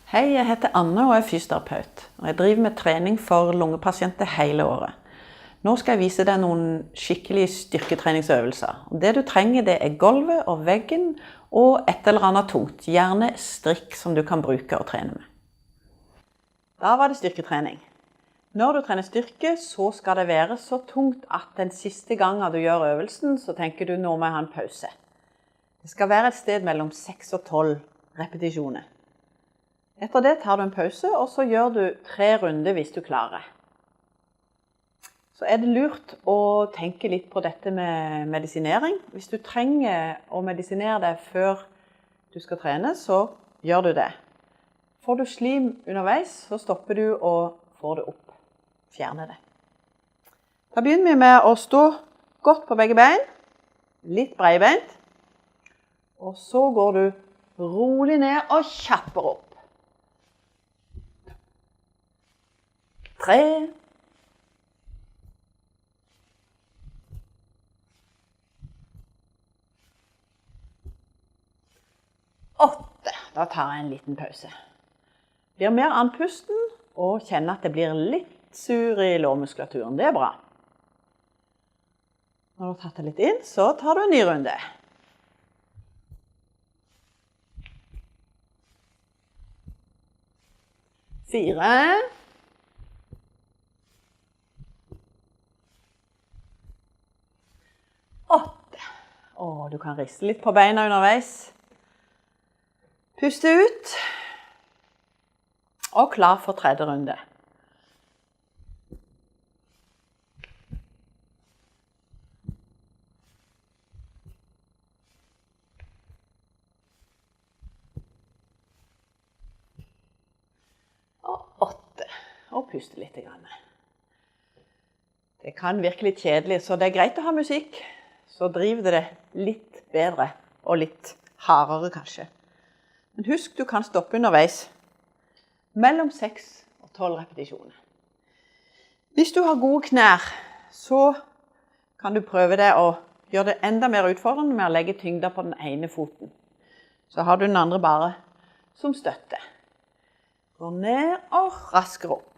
Hei, jeg heter Anne og er fysioterapeut. Og jeg driver med trening for lungepasienter hele året. Nå skal jeg vise deg noen skikkelige styrketreningsøvelser. Det du trenger, det er gulvet og veggen og et eller annet tungt. Gjerne strikk som du kan bruke og trene med. Da var det styrketrening. Når du trener styrke, så skal det være så tungt at den siste gangen du gjør øvelsen, så tenker du nå må jeg ha en pause. Det skal være et sted mellom 6 og 12 repetisjoner. Etter det tar du en pause, og så gjør du 3 runder hvis du klarer. Så er det lurt å tenke litt på dette med medisinering. Hvis du trenger å medisinere deg før du skal trene, så gjør du det. Får du slim underveis, så stopper du og får det opp. Fjerne det. Da begynner vi med å stå godt på begge bein, litt breibeint. Og så går du rolig ned og kjapper opp. 3, 8. Da tar jeg en liten pause. Blir mer andpusten og kjenner at det blir litt sur i lårmuskulaturen. Det er bra. Når du har tatt det litt inn, så tar du en ny runde. 4. 8. Du kan riste litt på beina underveis. Puste ut. Og klar for 3. runde. Og 8. Og puste litt. Det kan virke litt kjedelig, så det er greit å ha musikk. Så driver det litt bedre og litt hardere kanskje. Men husk, du kan stoppe underveis. Mellom 6 og 12 repetisjoner. Hvis du har gode knær, så kan du prøve det å gjøre det enda mer utfordrende med å legge tyngden på den ene foten. Så har du den andre bare som støtte. Gå ned og rasker opp.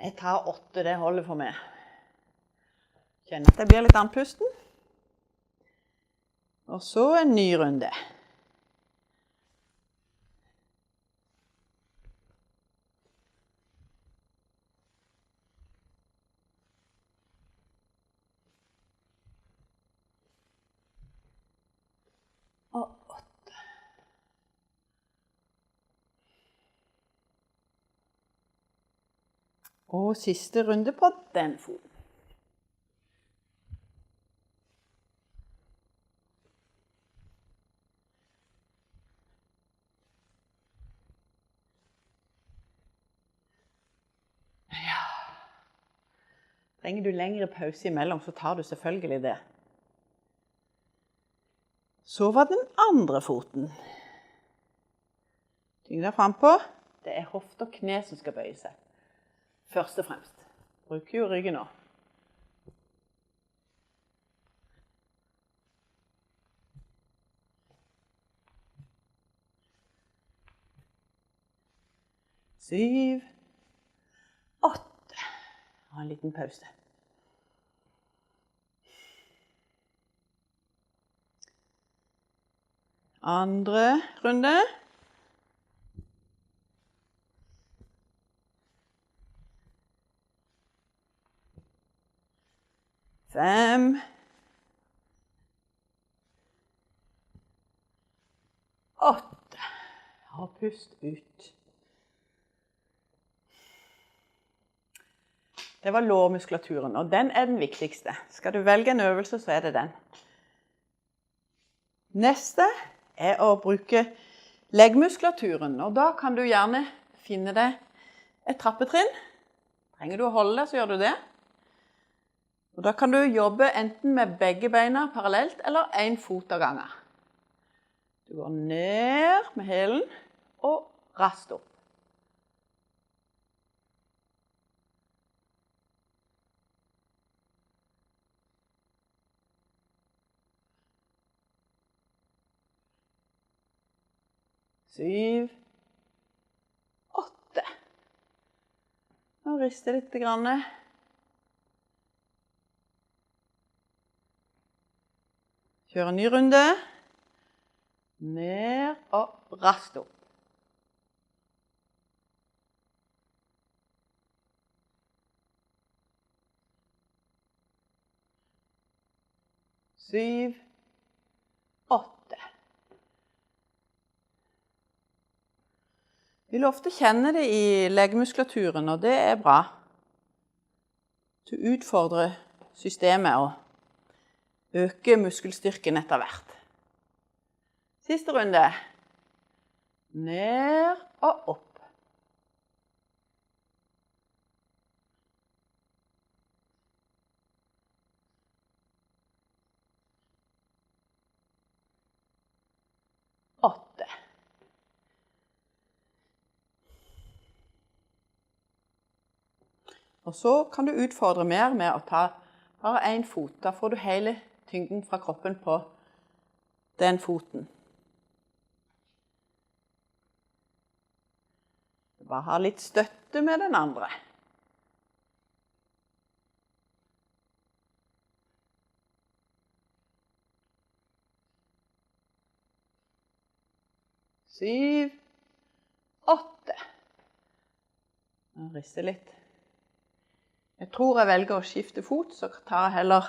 Jeg tar 8, det holder for meg. Kjenner at jeg blir litt andpusten. Og så en ny runde. Og 8. Og siste runde på den foten. Ja. Trenger du lengre pause imellom, så tar du selvfølgelig det. Så var den andre foten. Tyngden frempå. Det er hofte og kne som skal bøye seg. Først og fremst. Bruker jo ryggen nå. Syv. 8. Og en liten pause. Andre runde. 5. 8. Og pust ut. Det var lårmuskulaturen, og den er den viktigste. Skal du velge en øvelse, så er det den. Neste er å bruke leggmuskulaturen, og da kan du gjerne finne deg et trappetrinn. Trenger du å holde deg, så gjør du det. Og da kan du jobbe enten med begge beina parallelt, eller en fot av gangen. Du går ned med hælen, og raskt opp. 7, 8. Nå rister litt grann. Kjør en ny runde. Ned og raskt opp. 7, 8. Vil ofte kjenne det i legemuskulaturen, og det er bra. Du utfordrer systemet og øker muskelstyrken etter hvert. Siste runde. Ned og opp. 8. Og så kan du utfordre mer med å ta bare en fot. Da får du hele tyngden fra kroppen på den foten. Bare ha litt støtte med den andre. Syv, 8. Nå rister litt. Jeg tror jeg velger å skifte fot, så tar jeg heller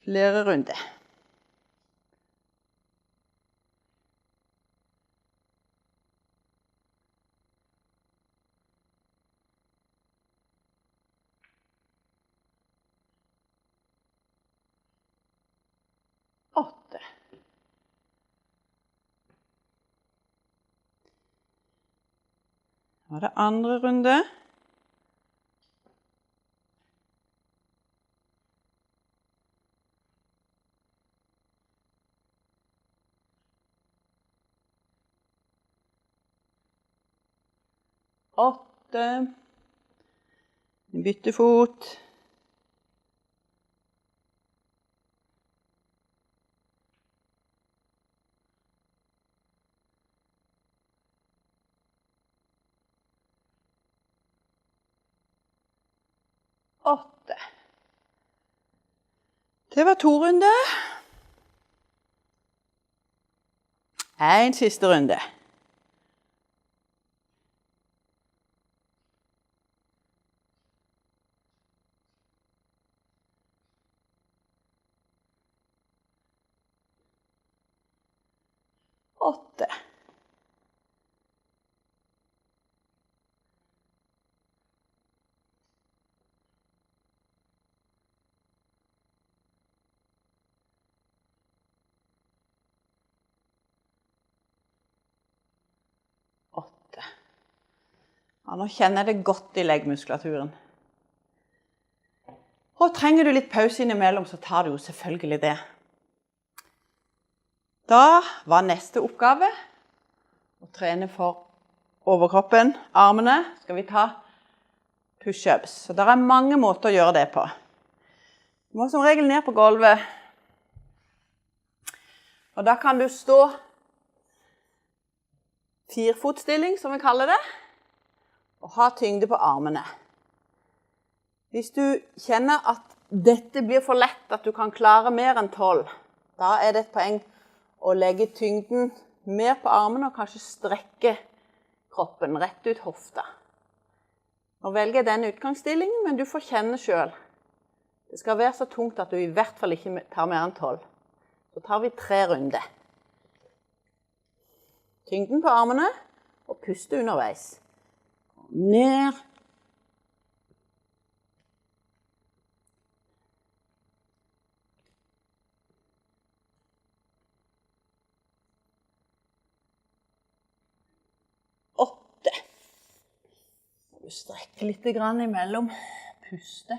flere runder. Nå er det andre runde. Åtte. Byttefot. Åtte. Det var 2 runder. En siste runde. Åtte. Ja, nå kjenner jeg det godt i leggmuskulaturen. Og trenger du litt pause innimellom, så tar du jo selvfølgelig det. Da var neste oppgave å trene for overkroppen, armene. Skal vi ta push-ups. Så det er mange måter å gjøre det på. Du må som regel ned på gulvet. Og da kan du stå firfotstilling, som vi kaller det, og ha tyngde på armene. Hvis du kjenner at dette blir for lett, at du kan klare mer enn 12, da er det et poeng å legge tyngden mer på armene og kanskje strekke kroppen rett ut hofta. Nå velger jeg den utgangsstillingen, men du får kjenne selv. Det skal være så tungt at du i hvert fall ikke tar mer enn 12. Så tar vi 3 runder. Tyngden på armene og puste underveis. Ned. Åtte. Du strekker litt imellom. Puste.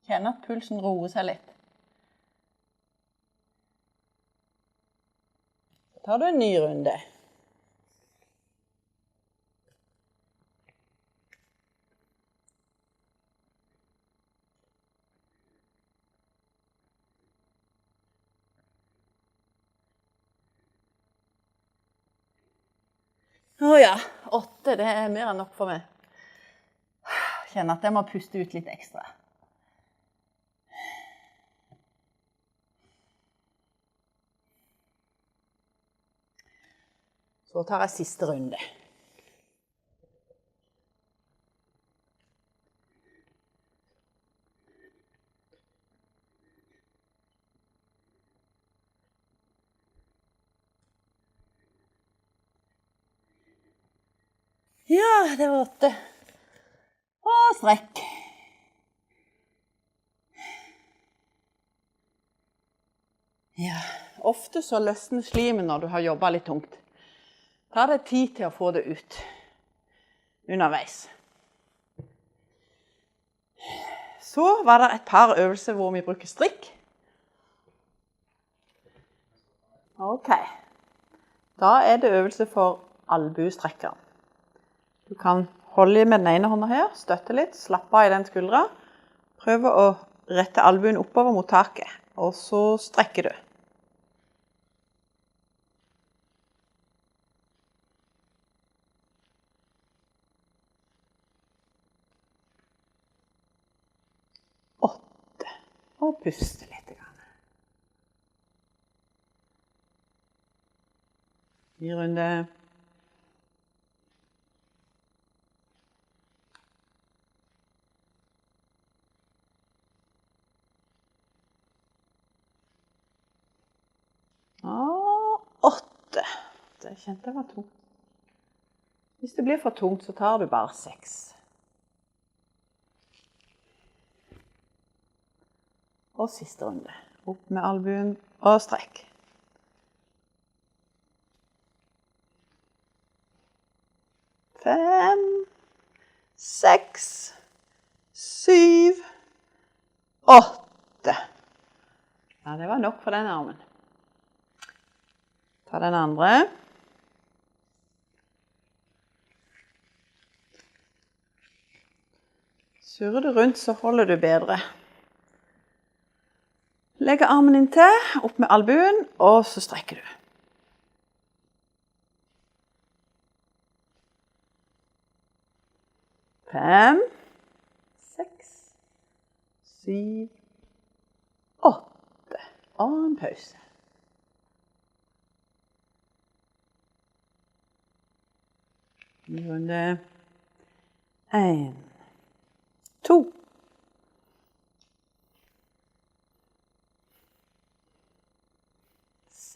Kjenn at pulsen roer seg litt. Så tar du en ny runde. Åja, 8, det er mer enn nok for meg. Kjenner at jeg må puste ut litt ekstra. Så tar jeg siste runde. Ja, det var 8. Og strekk. Ja, ofte så løsner slimet når du har jobbet litt tungt. Da er det tid til å få det ut underveis. Så var det et par øvelser hvor vi bruker strikk. Ok, da er det øvelse for albuestrekkeren. Du kan holde med den ene hånda her, støtte litt, slappe av i den skuldra. Prøve å rette albuen oppover mot taket, og så strekker du. Og puste litt. Ny runde. Og 8. Det kjente jeg var tungt. Hvis det blir for tungt, så tar du bare 6. Og siste runde. Opp med albuen og strekk. 5, 6, 7, 8. Ja, det var nok for den armen. Ta den andre. Surrer du rundt, så holder du bedre. Legger armen inn til, opp med albuen, og så strekker du. 5, 6, 7, 8. Og en pause. Runde 1, 2.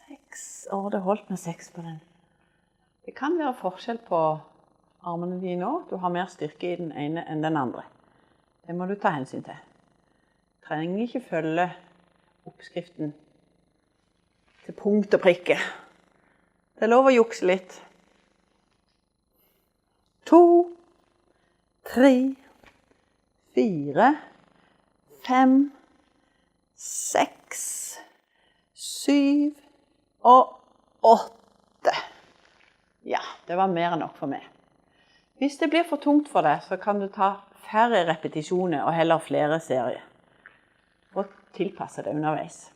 6. Og det holdt med 6 på den. Det kan være forskjell på armene dine nå. Du har mer styrke i den ene enn den andre. Det må du ta hensyn til. Trenger ikke følge oppskriften til punkt og prikke. Det er lov å jukse litt. 2, 3, 4, 5, 6, 7 og 8. Ja, det var mer enn nok for meg. Hvis det blir for tungt for deg, så kan du ta færre repetisjoner og heller flere serier. Og tilpasse det underveis.